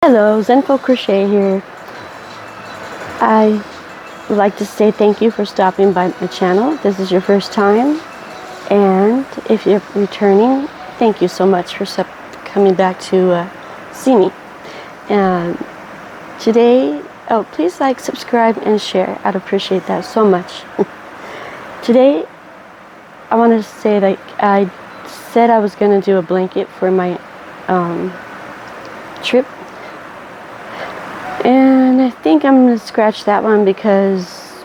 Hello, Zenful Crochet here. I would like to say thank you for stopping by my channel. This is your first time, and if you're returning, thank you so much for coming back to see me. And today, please like, subscribe, and share. I'd appreciate that so much. Today, I want to say that I said I was going to do a blanket for my trip. And I think I'm going to scratch that one because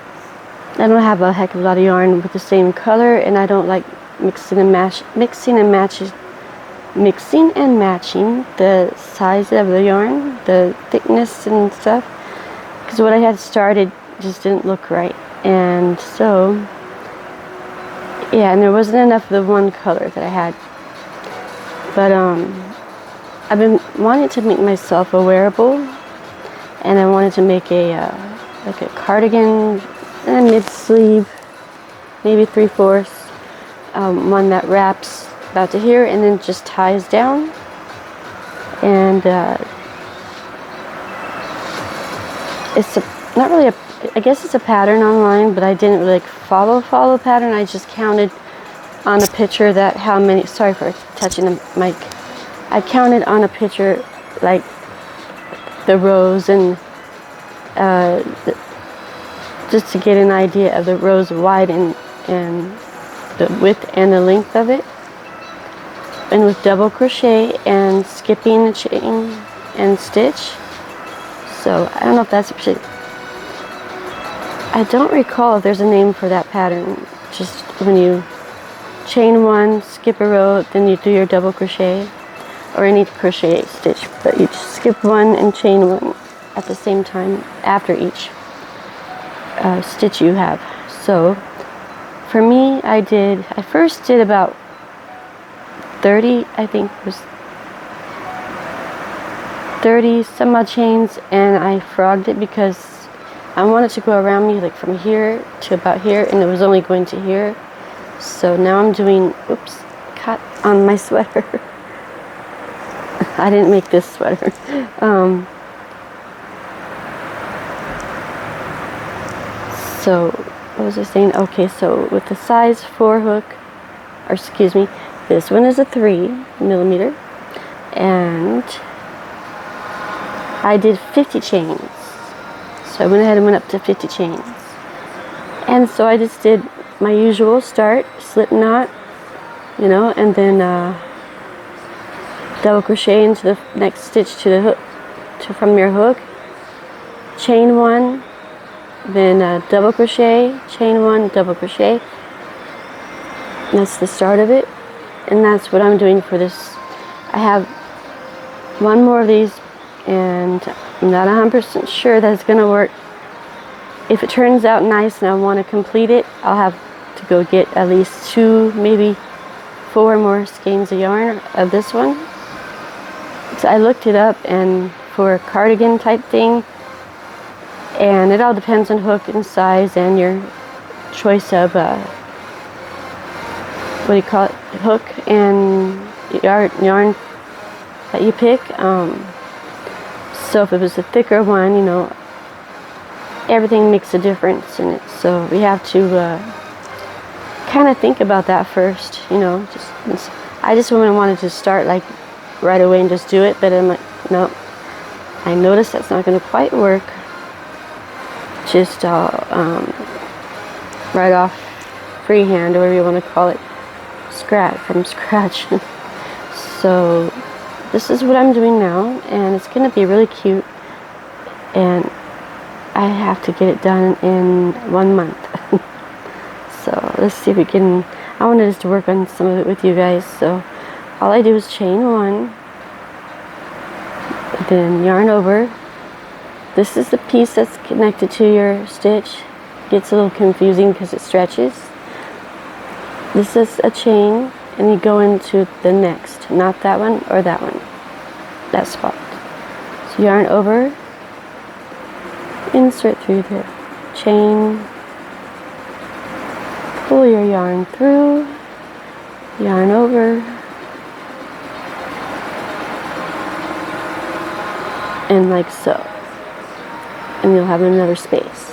I don't have a heck of a lot of yarn with the same color, and I don't like mixing and matching the size of the yarn, the thickness and stuff, because what I had started just didn't look right. And so yeah, and there wasn't enough of the one color that I had. But I've been wanting to make myself a wearable, and I wanted to make a like a cardigan and a mid-sleeve, maybe 3/4, one that wraps about to here and then just ties down. And it's not really a, I guess it's a pattern online, but I didn't really follow pattern. I just counted on a picture that how many, sorry for touching the mic. I counted on a picture like the rows and just to get an idea of the rows wide and the width and the length of it. And with double crochet and skipping the chain and stitch. So I don't know if that's a particular, I don't recall if there's a name for that pattern. Just when you chain one, skip a row, then you do your double crochet, or any crochet stitch, but you just skip one and chain one at the same time after each stitch you have. So for me, I first did about 30, I think it was 30 some odd chains, and I frogged it because I wanted to go around me like from here to about here, and it was only going to here. So now I'm doing, oops, cut on my sweater. I didn't make this sweater. So what was I saying? Okay, so with the size 4 hook, or excuse me, this one is a 3mm, and I did 50 chains. So I went ahead and went up to 50 chains. And so I just did my usual start, slip knot, you know, and then double crochet into the next stitch to the hook, from your hook, chain one, then double crochet, chain one, double crochet. And that's the start of it, and that's what I'm doing for this. I have one more of these, and I'm not 100% sure that it's going to work. If it turns out nice and I want to complete it, I'll have to go get at least 2, maybe 4 more skeins of yarn of this one. So I looked it up, and for a cardigan type thing, and it all depends on hook and size and your choice of what do you call it, hook and yarn that you pick. So if it was a thicker one, you know, everything makes a difference in it. So we have to kind of think about that first, you know. I just wanted to start like right away and just do it, but I'm like, no, I noticed that's not going to quite work. Just right off freehand, or whatever you want to call it, from scratch. So this is what I'm doing now, and it's going to be really cute, and I have to get it done in 1 month. So let's see if we can, I wanted us to work on some of it with you guys. So all I do is chain one, then yarn over. This is the piece that's connected to your stitch. Gets a little confusing because it stretches. This is a chain, and you go into the next, not that one or that one, that spot. So yarn over, insert through the chain, pull your yarn through, yarn over, and like so, and you'll have another space.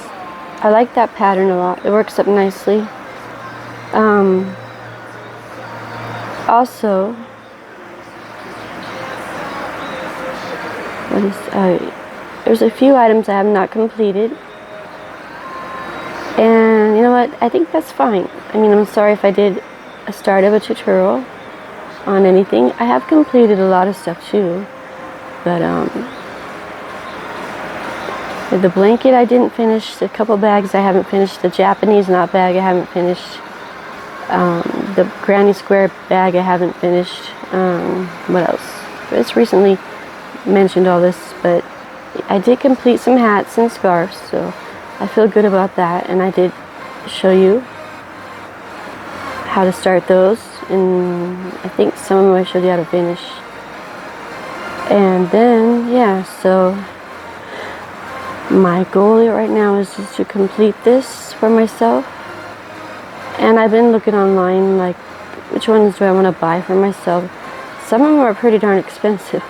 I like that pattern a lot. It works up nicely. Also, there's a few items I have not completed, and you know what, I think that's fine. I mean, I'm sorry if I did a start of a tutorial on anything. I have completed a lot of stuff too, but the blanket I didn't finish, a couple bags I haven't finished, the Japanese knot bag I haven't finished, the granny square bag I haven't finished. What else? It's recently mentioned all this, but I did complete some hats and scarves, so I feel good about that. And I did show you how to start those, and I think some of them I showed you how to finish. And then yeah, so my goal right now is just to complete this for myself. And I've been looking online, like, which ones do I want to buy for myself. Some of them are pretty darn expensive.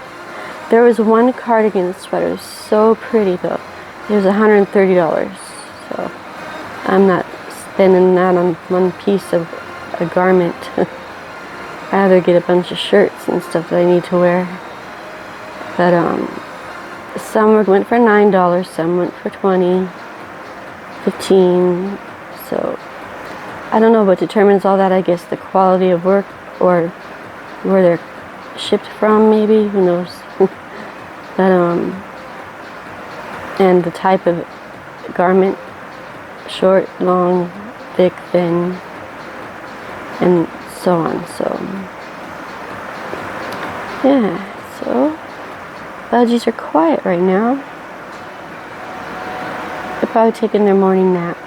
There was one cardigan sweater, so pretty though. It was $130, so I'm not spending that on one piece of a garment. I'd rather get a bunch of shirts and stuff that I need to wear. But some went for $9, some went for $20, $15. So I don't know what determines all that. I guess the quality of work or where they're shipped from, maybe, who knows. But and the type of garment, short, long, thick, thin, and so on. So yeah, so budgies are quiet right now. They're probably taking their morning nap.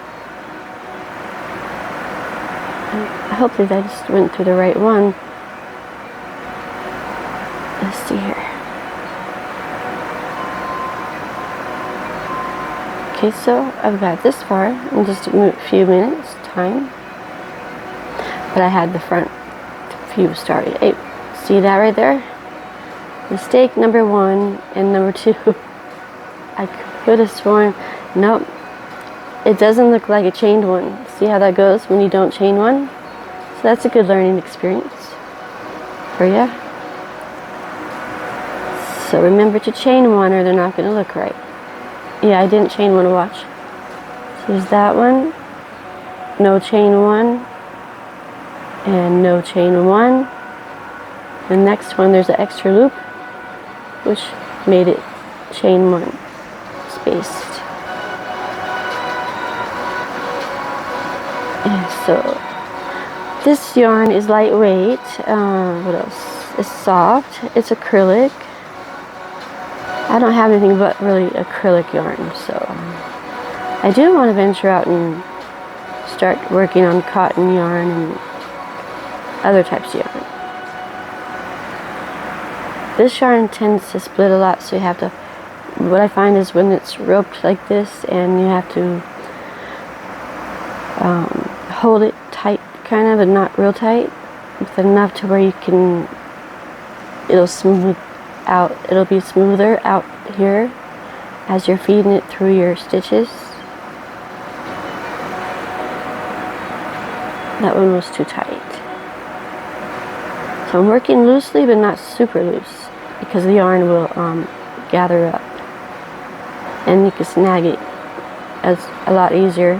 Hopefully I just went through the right one. Let's see here. Okay, so I've got this far in just a few minutes time, but I had the front view started. Hey, see that right there? Mistake number 1 and number 2. I could have sworn, nope, it doesn't look like a chained one. See how that goes when you don't chain one? So that's a good learning experience for you. So remember to chain one or they're not going to look right. Yeah, I didn't chain one, watch. So there's that one, no chain one, and no chain one. The next one, there's an extra loop, which made it chain one spaced. And so this yarn is lightweight. What else? It's soft. It's acrylic. I don't have anything but really acrylic yarn, so I do want to venture out and start working on cotton yarn and other types of yarn. This yarn tends to split a lot, so you have to, what I find is when it's roped like this and you have to hold it tight, kind of, but not real tight, but enough to where you can, it'll smooth out, it'll be smoother out here as you're feeding it through your stitches. That one was too tight. So I'm working loosely but not super loose because the yarn will gather up and you can snag it as a lot easier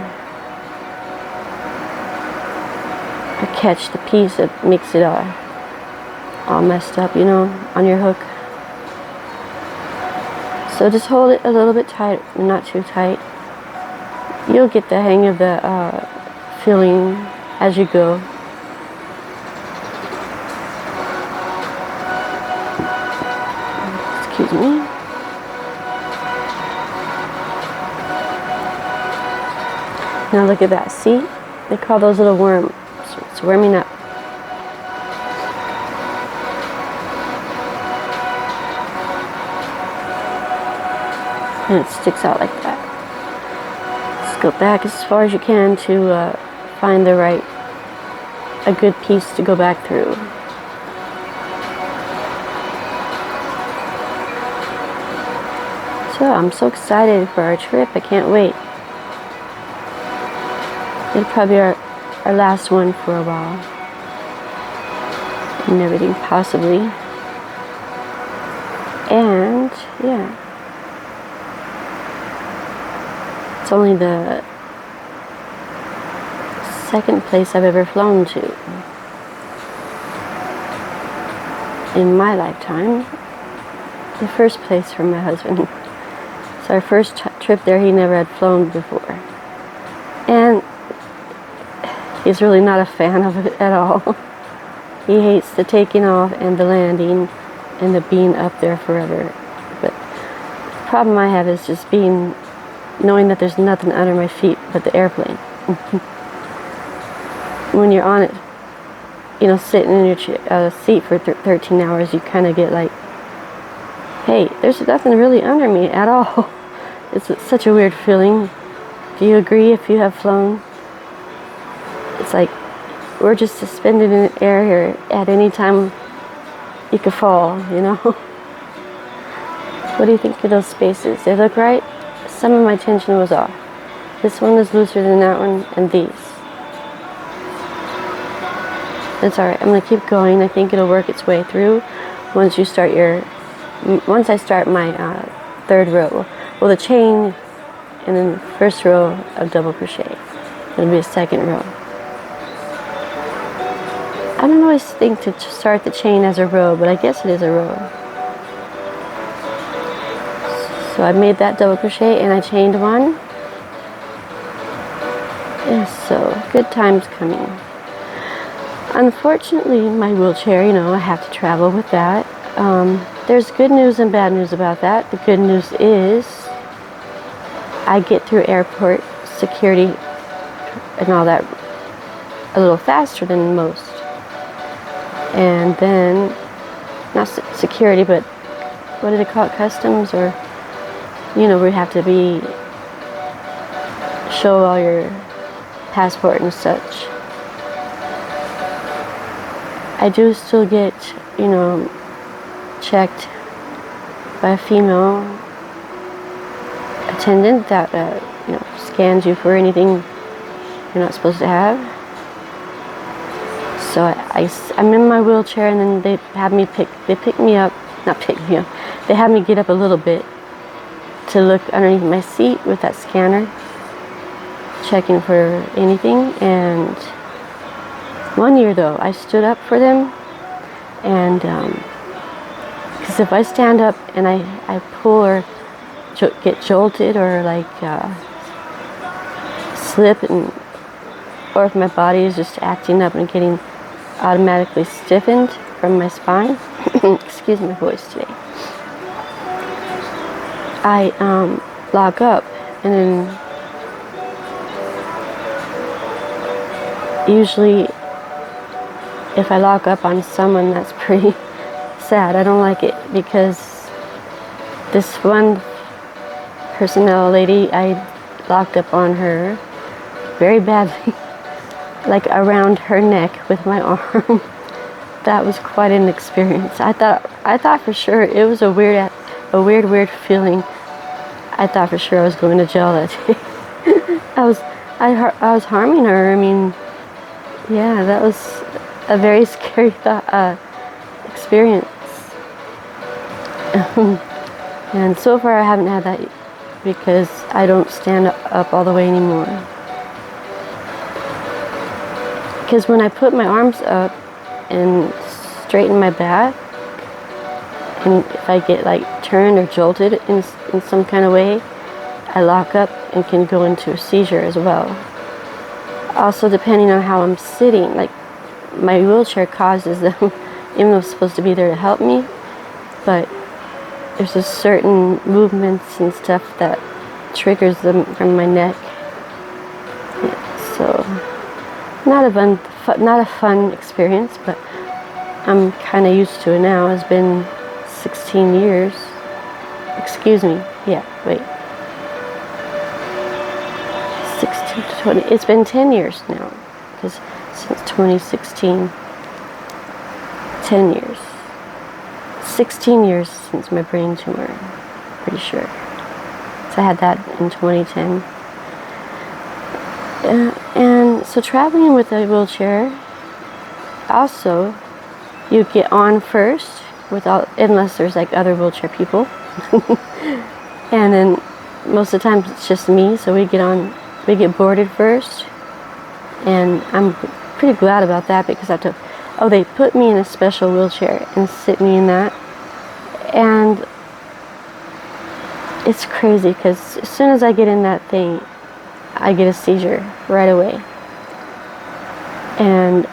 or catch the piece that makes it all messed up, you know, on your hook. So just hold it a little bit tight, not too tight. You'll get the hang of the feeling as you go. Excuse me. Now look at that, see? They call those little worms. It's worming up. And it sticks out like that. Just go back as far as you can to find a good piece to go back through. So I'm so excited for our trip. I can't wait. It'll probably be our last one for a while. And everything, possibly. And yeah, it's only the second place I've ever flown to in my lifetime. The first place for my husband. It's our first trip there. He never had flown before, and he's really not a fan of it at all. He hates the taking off and the landing and the being up there forever. But the problem I have is just knowing that there's nothing under my feet but the airplane. When you're on it, sitting in your seat for 13 hours, you kind of get like, hey, there's nothing really under me at all. It's such a weird feeling. Do you agree if you have flown? It's like we're just suspended in the air here. At any time you could fall, What do you think of those spaces? They look right? Some of my tension was off. This one is looser than that one, and these. It's alright. I'm going to keep going. I think it'll work its way through once I start my third row. Well, the chain and then the first row of double crochet. It'll be a second row. I don't always think to start the chain as a row, but I guess it is a row. So I made that double crochet and I chained one. And so, good times coming. Unfortunately, my wheelchair, I have to travel with that. There's good news and bad news about that. The good news is I get through airport security and all that a little faster than most. And then, not security, but what do they call it, customs, or, we have to show all your passport and such. I do still get, checked by a female attendant that, scans you for anything you're not supposed to have. So I'm in my wheelchair, and then they have me they have me get up a little bit to look underneath my seat with that scanner, checking for anything. And one year though, I stood up for them, and because if I stand up and I pull or get jolted or like slip, or if my body is just acting up and getting automatically stiffened from my spine, excuse my voice today, I lock up, and then usually if I lock up on someone, that's pretty sad. I don't like it, because this one personnel lady, I locked up on her very badly, like around her neck with my arm. That was quite an experience. I thought for sure it was a weird feeling. I thought for sure I was going to jail that day. I was harming her. I mean, yeah, that was a very scary experience. And so far I haven't had that, because I don't stand up all the way anymore. Because when I put my arms up and straighten my back, and if I get like turned or jolted in some kind of way, I lock up and can go into a seizure as well. Also, depending on how I'm sitting, like my wheelchair causes them, even though it's supposed to be there to help me, but there's a certain movements and stuff that triggers them from my neck. Yeah, so not a fun experience, but I'm kind of used to it now. It's been 16 years. Excuse me. Yeah, wait. 16 to 20. It's been 10 years now, because since 2016, 10 years. 16 years since my brain tumor, pretty sure. So I had that in 2010. And so traveling with a wheelchair, also, you get on first, unless there's like other wheelchair people. And then most of the time it's just me, so we get boarded first. And I'm pretty glad about that because they put me in a special wheelchair and sit me in that. And it's crazy because as soon as I get in that thing, I get a seizure right away. And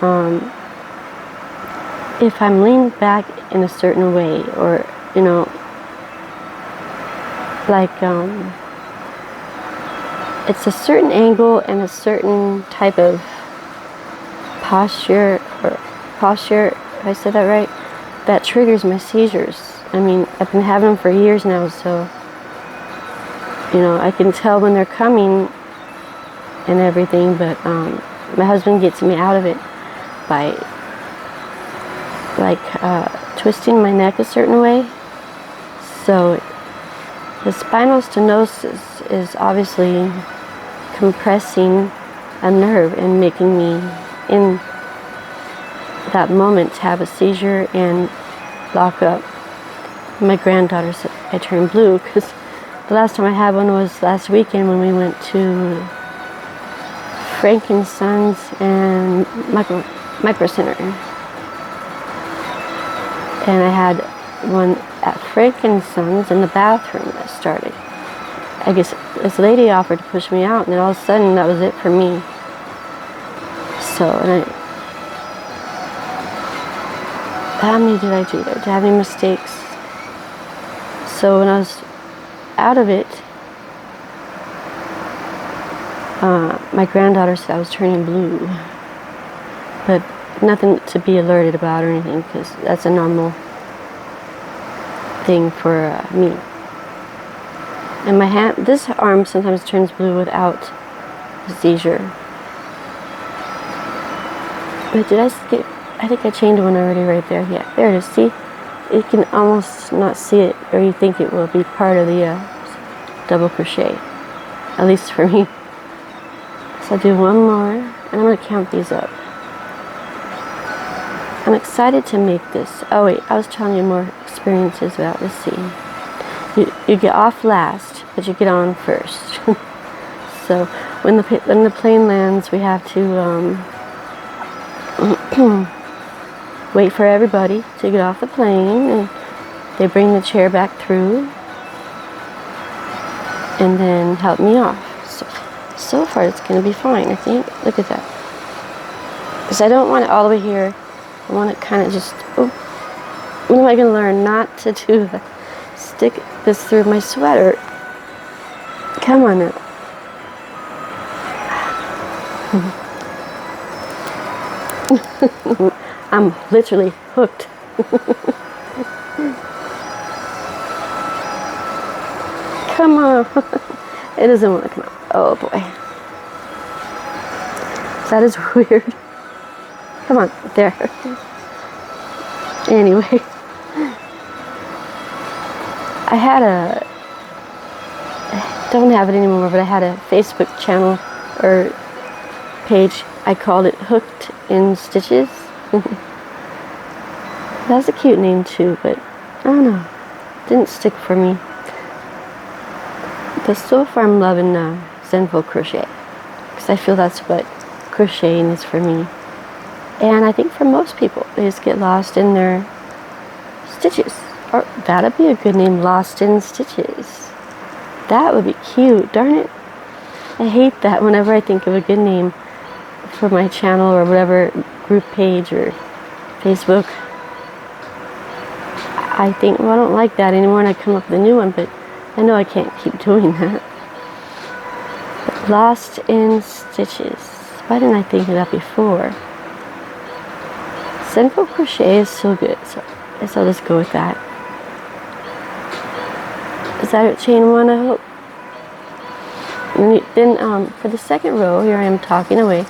if I'm leaned back in a certain way, or like it's a certain angle and a certain type of posture, if I said that right, that triggers my seizures. I mean, I've been having them for years now, so I can tell when they're coming and everything, but my husband gets me out of it by twisting my neck a certain way. So the spinal stenosis is obviously compressing a nerve and making me in that moment have a seizure and lock up. My granddaughter said I turned blue because the last time I had one was last weekend when we went to Sons and Micro Center. And I had one at Sons in the bathroom that started. I guess this lady offered to push me out, and then all of a sudden that was it for me. So, how many did I do there? Did I have any mistakes? So when I was out of it, my granddaughter said I was turning blue, but nothing to be alerted about or anything, because that's a normal thing for me. And my hand, this arm sometimes turns blue without the seizure. But did I skip? I think I chained one already right there. Yeah, there it is. See? You can almost not see it, or you think it will be part of the double crochet. At least for me. So I'll do one more, and I'm going to count these up. I'm excited to make this. Oh wait, I was telling you more experiences about this. See, you get off last, but you get on first. So when the plane lands, we have to wait for everybody to get off the plane, and they bring the chair back through, and then help me off. So far, it's going to be fine, I think. Look at that. Because I don't want it all the way here. I want it kind of just, when am I going to learn not to do that? Stick this through my sweater. Come on now. I'm literally hooked. Come on. It doesn't want to come out. Oh boy. That is weird. Come on, there. Anyway. I don't have it anymore, but I had a Facebook channel or page. I called it Hooked in Stitches. That's a cute name too, but I don't know. Didn't stick for me. But so far I'm loving Zenful Crochet, because I feel that's what crocheting is for me. And I think for most people, they just get lost in their stitches. Or that'd be a good name, Lost in Stitches. That would be cute, darn it. I hate that whenever I think of a good name for my channel or whatever group page or Facebook. I think, well, I don't like that anymore, and I come up with a new one, but I know I can't keep doing that. But Lost in Stitches. Why didn't I think of that before? Zenful Crochet is so good, so I guess I'll just go with that. Is that chain one, I hope? And then for the second row, here I am talking away.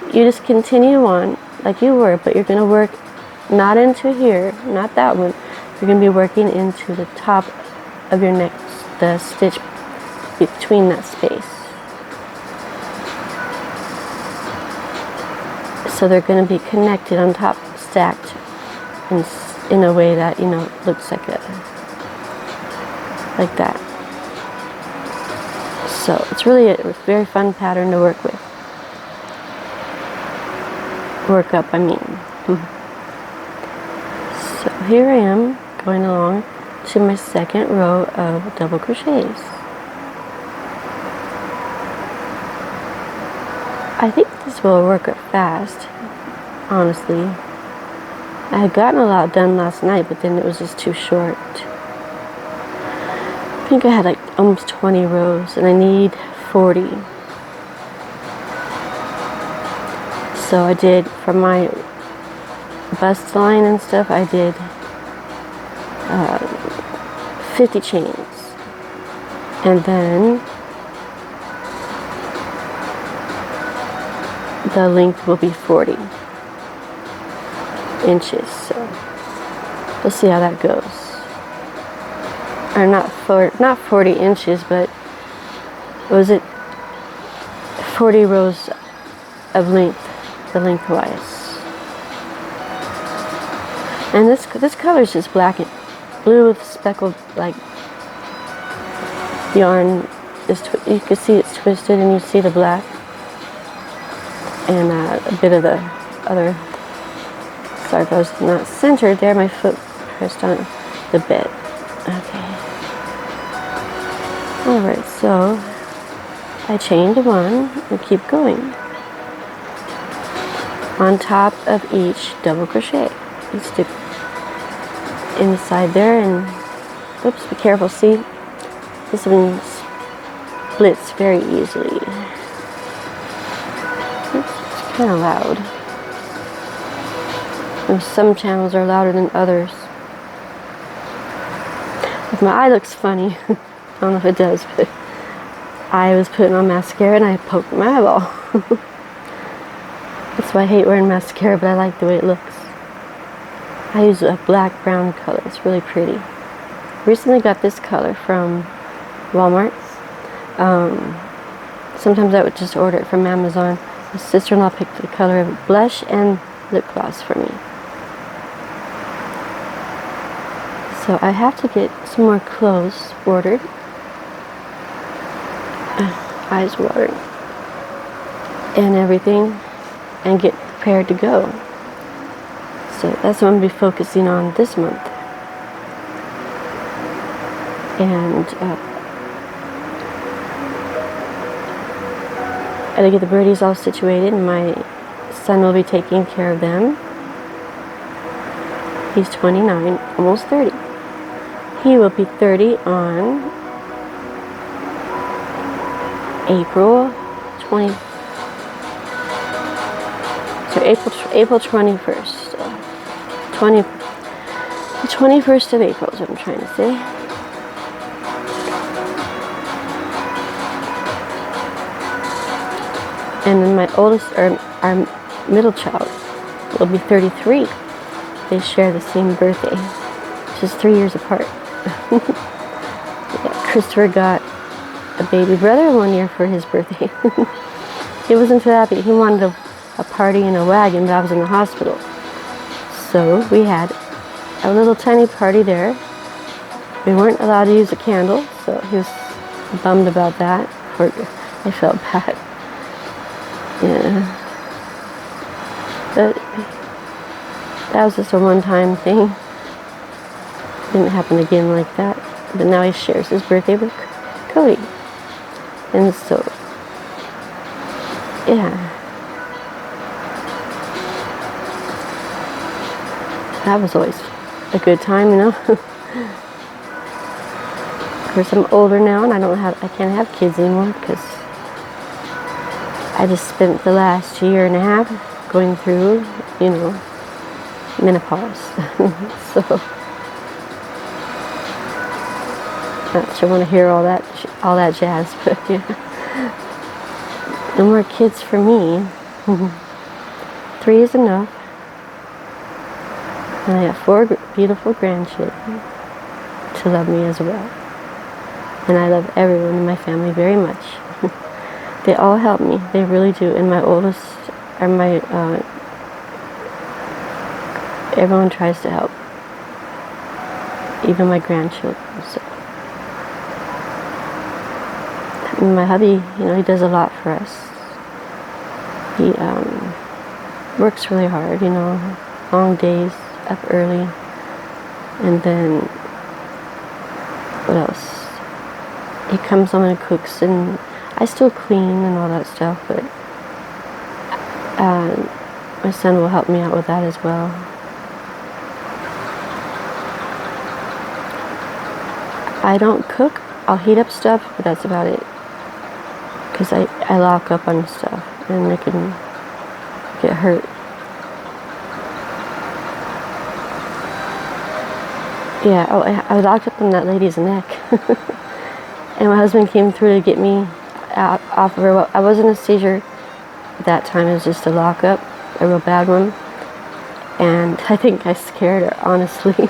You just continue on like you were, but you're going to work not into here, not that one. You're going to be working into the top of your next, the stitch between that space. So they're going to be connected on top, stacked in a way that, you know, looks like that. So it's really a very fun pattern to work with. Work up, I mean. So here I am going along to my second row of double crochets. I think this will work up fast, honestly. I had gotten a lot done last night, but then it was just too short. I think I had like almost 20 rows, and I need 40. So I did, for my bust line and stuff, I did 50 chains. And then the length will be 40 inches. So we'll see how that goes. Or not 40 inches, but was it 40 rows of length, the lengthwise. And this color is just black and blue with speckled like yarn. You can see it's twisted, and you see the black and a bit of the other. Sorry if I was not centered there. My foot pressed on the bed. Okay. Alright, so I chained one and keep going. On top of each double crochet. You stick inside there and, oops, be careful, see? This one splits very easily. Oops, it's kind of loud. And some channels are louder than others. If my eye looks funny, I don't know if it does, but I was putting on mascara and I poked my eyeball. That's why I hate wearing mascara, but I like the way it looks. I use a black-brown color. It's really pretty. Recently got this color from Walmart. Sometimes I would just order it from Amazon. My sister-in-law picked the color of blush and lip gloss for me. So I have to get some more clothes ordered. Eyes watering. And everything. And get prepared to go. So that's what I'm going to be focusing on this month. And I gotta get the birdies all situated, and my son will be taking care of them. He's 29, almost 30. He will be 30 on April 20. So April 21st. The 21st of April is what I'm trying to say. And then my oldest, or our middle child, will be 33. They share the same birthday, just 3 years apart. Yeah, Christopher got a baby brother 1 year for his birthday. He wasn't too happy. He wanted a party in a wagon, but I was in the hospital. So we had a little tiny party there. We weren't allowed to use a candle, so he was bummed about that. I felt bad. Yeah. But that was just a one-time thing. Didn't happen again like that. But now he shares his birthday with Cody. And so, yeah. That was always a good time, you know. Of course, I'm older now, and I can't have kids anymore because I just spent the last year and a half going through, you know, menopause. So, not sure I want to hear all that jazz, but yeah. No more kids for me. 3 is enough. And I have 4 beautiful grandchildren to love me as well. And I love everyone in my family very much. They all help me. They really do. And my oldest, or my, everyone tries to help. Even my grandchildren. So. And my hubby, you know, he does a lot for us. He works really hard, you know, long days, up early. And then, what else? He comes home and cooks, and I still clean and all that stuff, but my son will help me out with that as well. I don't cook. I'll heat up stuff, but that's about it. Because I lock up on stuff, and it can get hurt. Yeah, oh, I locked up on that lady's neck. And my husband came through to get me out off of her. Well, I wasn't a seizure at that time. It was just a lockup, a real bad one. And I think I scared her, honestly.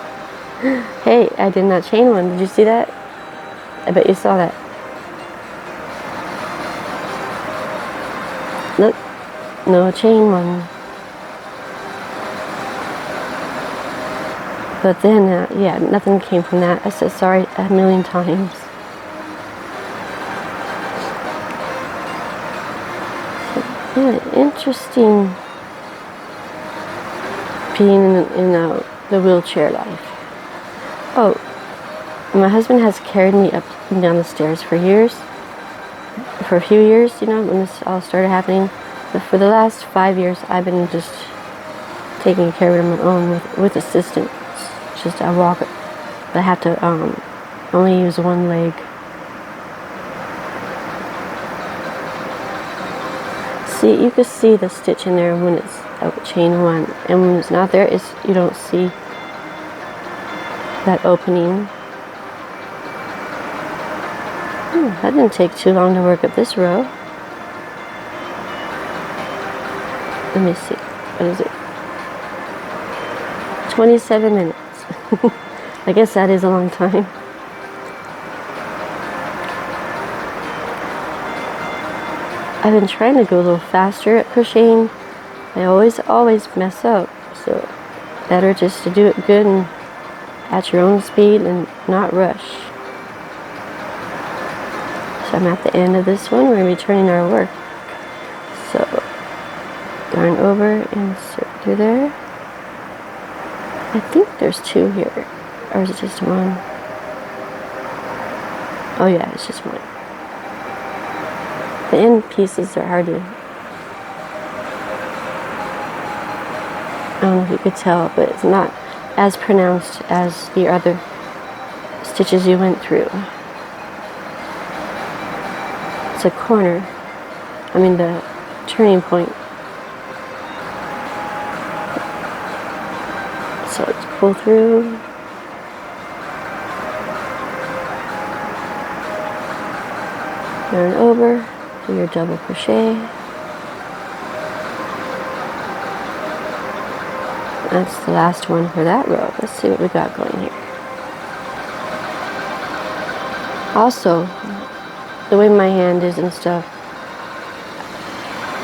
Hey, I did not chain one. Did you see that? I bet you saw that. Look, no chain one. But then, yeah, nothing came from that. I said sorry a million times. Yeah, interesting being in the wheelchair life. Oh, my husband has carried me up and down the stairs for years. For a few years, you know, when this all started happening. But for the last 5 years, I've been just taking care of it on my own with assistance. Just I walk, but I have to only use one leg. See, you can see the stitch in there when it's chain one, and when it's not there, you don't see that opening. That didn't take too long to work up this row. Let me see. What is it? 27 minutes. I guess that is a long time. I've been trying to go a little faster at crocheting. I always mess up. So better just to do it good and at your own speed and not rush. So I'm at the end of this one. We're going to be turning our work. So yarn over, insert through there. I think there's two here. Or is it just one? Oh yeah, it's just one. The end pieces are hard to... I don't know if you could tell, but it's not as pronounced as the other stitches you went through. It's a corner. I mean the turning point. So let's pull through. Yarn over, do your double crochet. That's the last one for that row. Let's see what we got going here. Also, the way my hand is and stuff,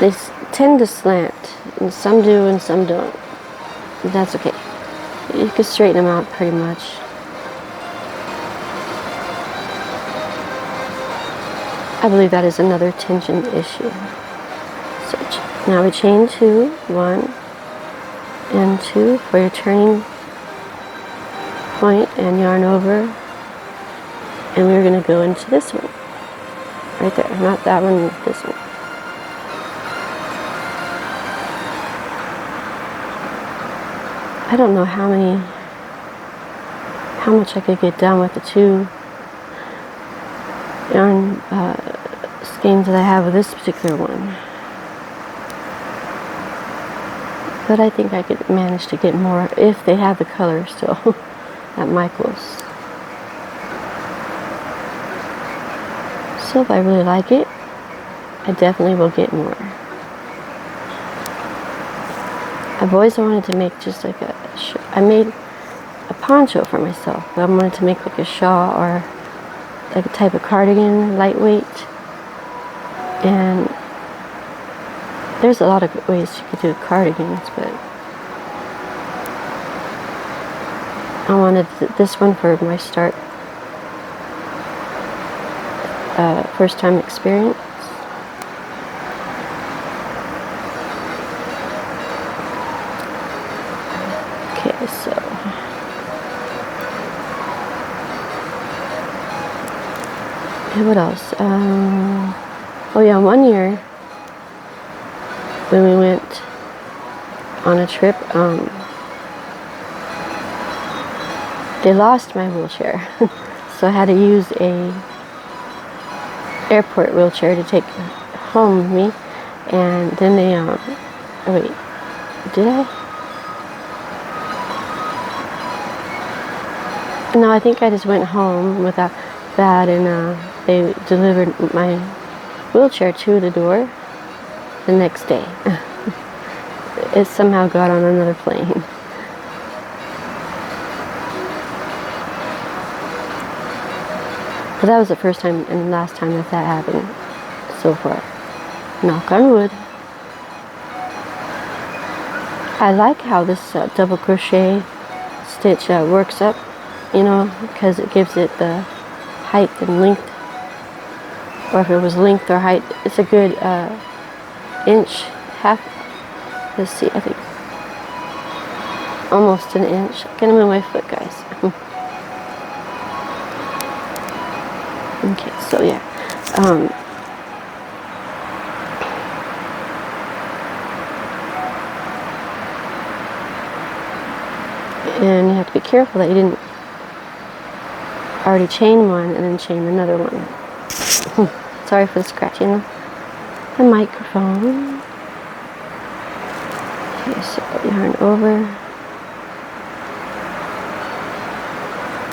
they tend to slant, and some do and some don't. But that's okay. You can straighten them out pretty much. I believe that is another tension issue. So now we chain 2, 1 and 2 for your turning point and yarn over. And we're going to go into this one. Right there. Not that one, this one. I don't know how much I could get done with the 2 yarn skeins that I have with this particular one. But I think I could manage to get more if they have the color still at Michael's. So if I really like it, I definitely will get more. I've always wanted to make just like I made a poncho for myself, but I wanted to make like a shawl or like a type of cardigan, lightweight. And there's a lot of ways you could do cardigans, but I wanted this one for my start, first time experience. Okay, so and what else? Oh yeah, one year when we went on a trip, they lost my wheelchair, so I had to use a airport wheelchair to take home with me. And then they oh wait, did I? No, I think I just went home without that, and they delivered my wheelchair to the door the next day. It somehow got on another plane. But that was the first time and last time that happened so far. Knock on wood. I like how this double crochet stitch works up, you know, because it gives it the height and length. Or if it was length or height, it's a good inch, half. Let's see, I think almost an inch. I'm gonna move my foot, guys. Okay, so yeah. And you have to be careful that you didn't already chain one and then chain another one. Sorry for the scratching the microphone. Okay, so yarn over.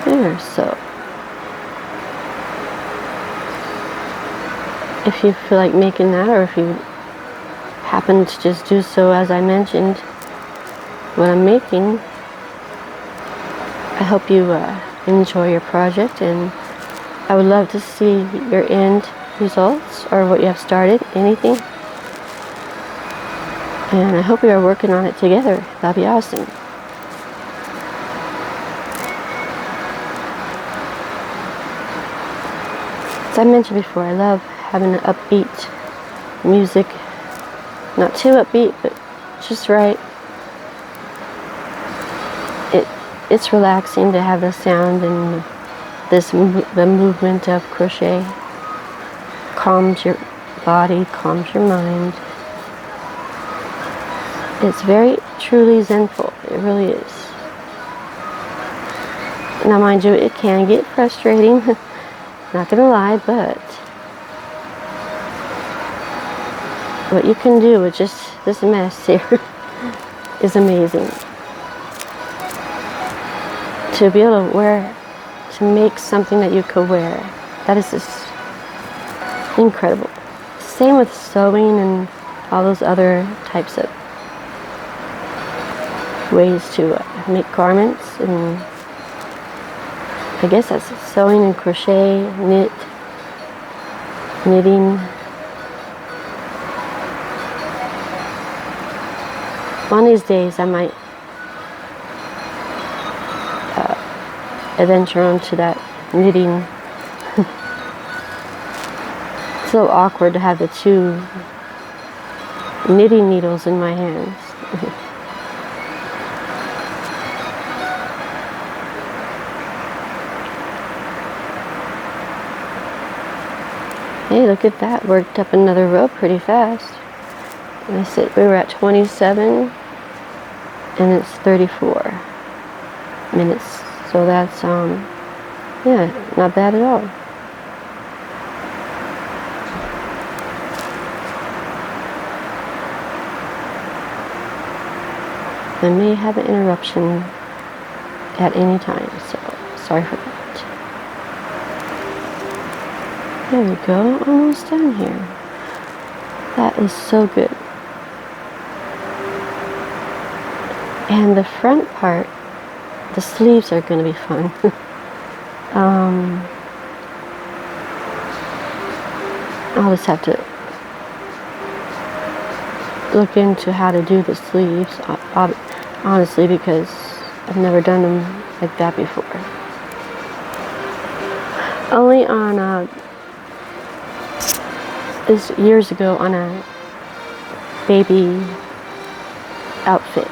There, so if you feel like making that, or if you happen to just do so as I mentioned what I'm making, I hope you enjoy your project, and I would love to see your end results or what you have started, anything. And I hope we are working on it together. That'd be awesome. As I mentioned before, I love having an upbeat music. Not too upbeat, but just right. It's relaxing to have the sound and the movement of crochet. Calms your body, calms your mind. It's very truly zenful. It really is. Now mind you, it can get frustrating. Not gonna lie, but what you can do with just this mess here is amazing. To be able to make something that you could wear, that is just incredible. Same with sewing and all those other types of ways to make garments, and I guess that's sewing and crochet, knitting. One of these days I might adventure onto that knitting. It's a little awkward to have the two knitting needles in my hands. Hey, look at that. Worked up another row pretty fast. And I said we were at 27 and it's 34 minutes. So that's, yeah, not bad at all. I may have an interruption at any time, so sorry for that. There we go, almost done here. That is so good. And the front part, the sleeves are going to be fun. I'll just have to look into how to do the sleeves, honestly, because I've never done them like that before. Only on this years ago on a baby outfit,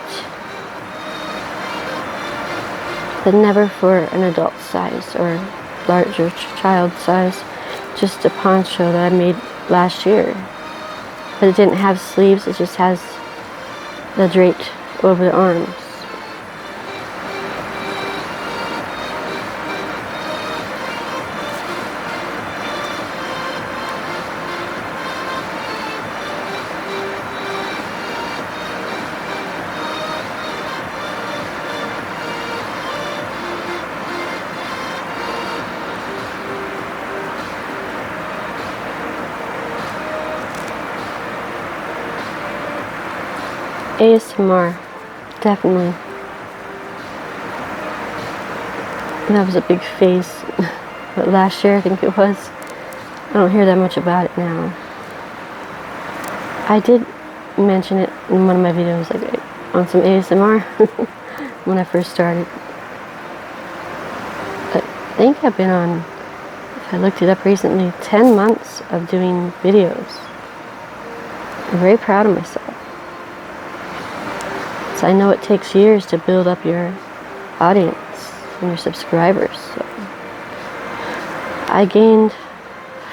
but never for an adult size or larger child size. Just a poncho that I made last year, but it didn't have sleeves. It just has the draped over the arms. ASMR, definitely. That was a big phase, but last year I think it was. I don't hear that much about it now. I did mention it in one of my videos, like on some ASMR when I first started. But I think I've been on, if I looked it up recently, 10 months of doing videos. I'm very proud of myself. So I know it takes years to build up your audience and your subscribers. So I gained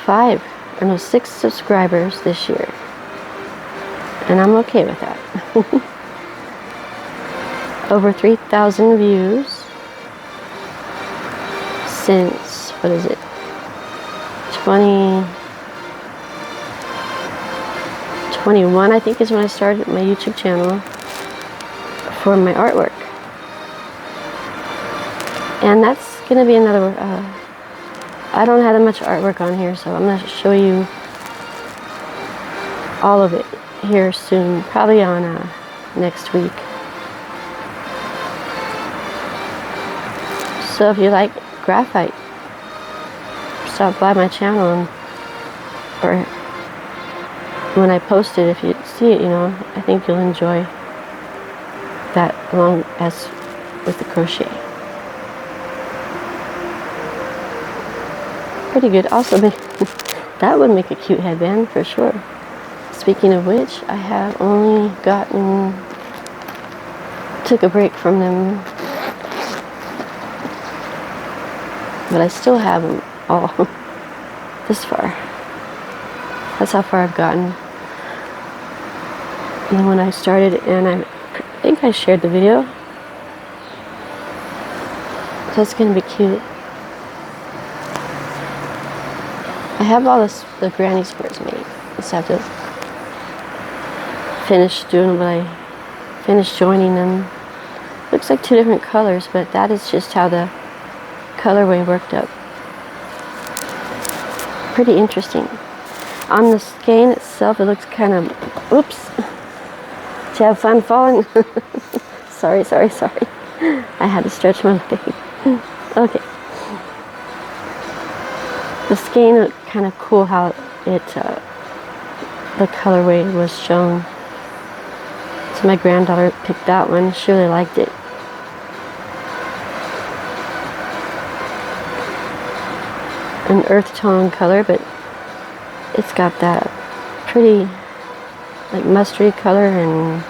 6 subscribers this year, and I'm okay with that. Over 3,000 views since, what is it, 2021 I think is when I started my YouTube channel for my artwork. And that's going to be another, I don't have that much artwork on here, so I'm going to show you all of it here soon, probably on next week. So if you like graphite, stop by my channel, and, or when I post it, if you see it, you know, I think you'll enjoy that along as with the crochet. Pretty good. Also, that would make a cute headband for sure. Speaking of which, I have only took a break from them, but I still have them all this far. That's how far I've gotten. And when I started, and I think I shared the video, so it's going to be cute. I have all the granny squares made. Just have to finish doing what I finished joining them. Looks like 2 different colors, but that is just how the colorway worked up. Pretty interesting. On the skein itself, it looks kind of, oops. Did you have fun falling? Sorry. I had to stretch my leg. Okay. The skein looked kind of cool how it, the colorway was shown. So my granddaughter picked that one. She really liked it. An earth tone color, but it's got that pretty like mustard color and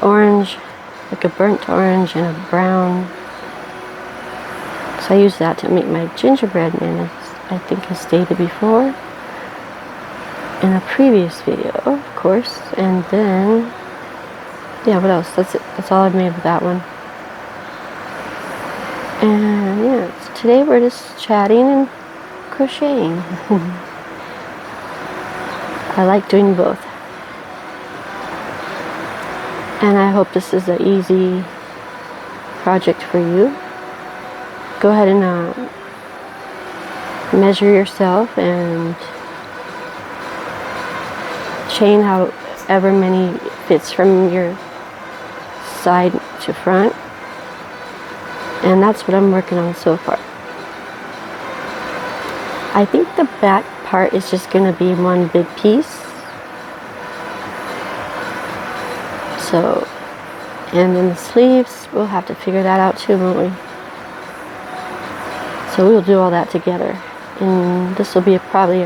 orange, like a burnt orange and a brown. So I use that to make my gingerbread man, as I think I stated before in a previous video, of course. And then, yeah, what else? That's it. That's all I've made with that one. And yeah, so today we're just chatting and crocheting. I like doing both. And I hope this is an easy project for you. Go ahead and measure yourself and chain however many fits from your side to front. And that's what I'm working on so far. I think the back part is just going to be one big piece. So, and then the sleeves, we'll have to figure that out too, won't we? So we'll do all that together. And this will be probably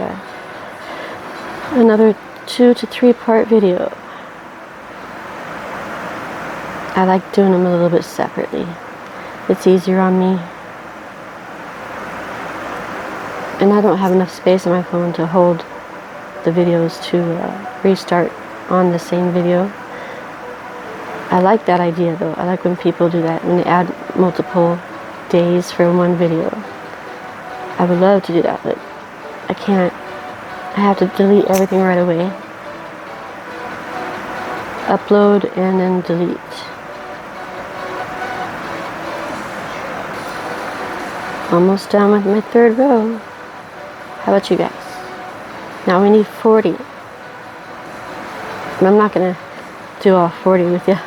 another 2 to 3 part video. I like doing them a little bit separately. It's easier on me. And I don't have enough space on my phone to hold the videos to restart on the same video. I like that idea though. I like when people do that, when they add multiple days for one video. I would love to do that, but I can't. I have to delete everything right away. Upload and then delete. Almost done with my 3rd row. How about you guys? Now we need 40. I'm not gonna do all 40 with you.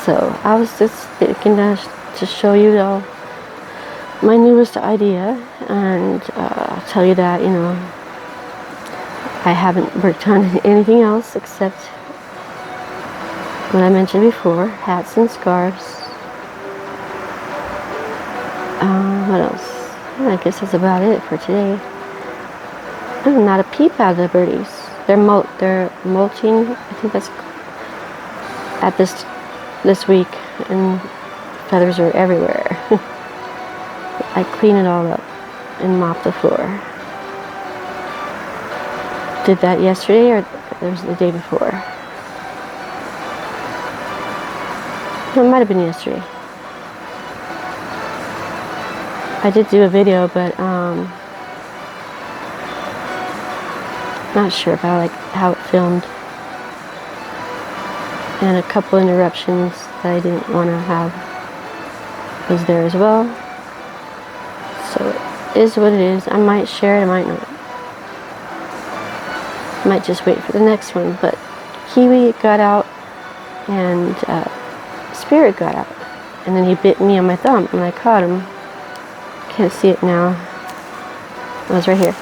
So I was just thinking to show you all my newest idea, and I'll tell you that, you know, I haven't worked on anything else except what I mentioned before, hats and scarves. What else? I guess that's about it for today. Oh, not a peep out of the birdies. They're molting. I think that's at this week, and feathers are everywhere. I clean it all up and mop the floor. Did that yesterday, or it was the day before? No, it might have been yesterday. I did do a video, but not sure about like how it filmed, and a couple interruptions that I didn't want to have was there as well. So it is what it is. I might share it, I might not. Might just wait for the next one. But Kiwi got out and Spirit got out, and then he bit me on my thumb and I caught him. Can't see it now. Oh, it's right here.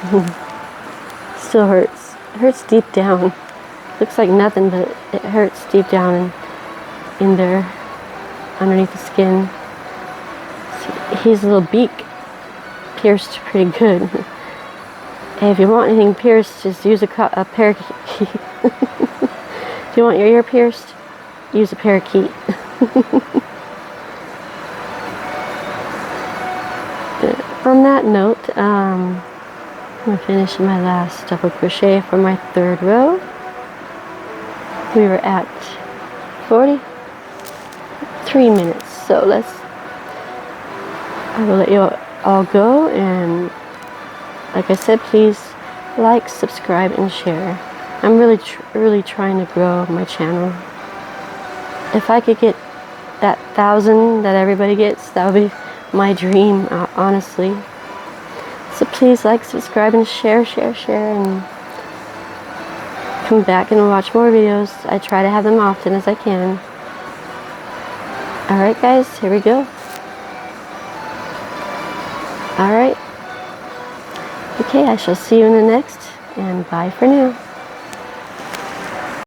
Still hurts. It hurts deep down. Looks like nothing, but it hurts deep down in there, underneath the skin. See, his little beak pierced pretty good. Hey, if you want anything pierced, just use a parakeet. If you want your ear pierced, use a parakeet. On that note, I'm going to finish my last double crochet for my 3rd row. We were at 43 minutes, so I will let you all go, and like I said, please like, subscribe, and share. I'm really trying to grow my channel. If I could get that 1,000 that everybody gets, that would be my dream, honestly. So please like, subscribe, and share, and come back and watch more videos. I try to have them often as I can. Alright guys, here we go. Alright. Okay, I shall see you in the next, and bye for now.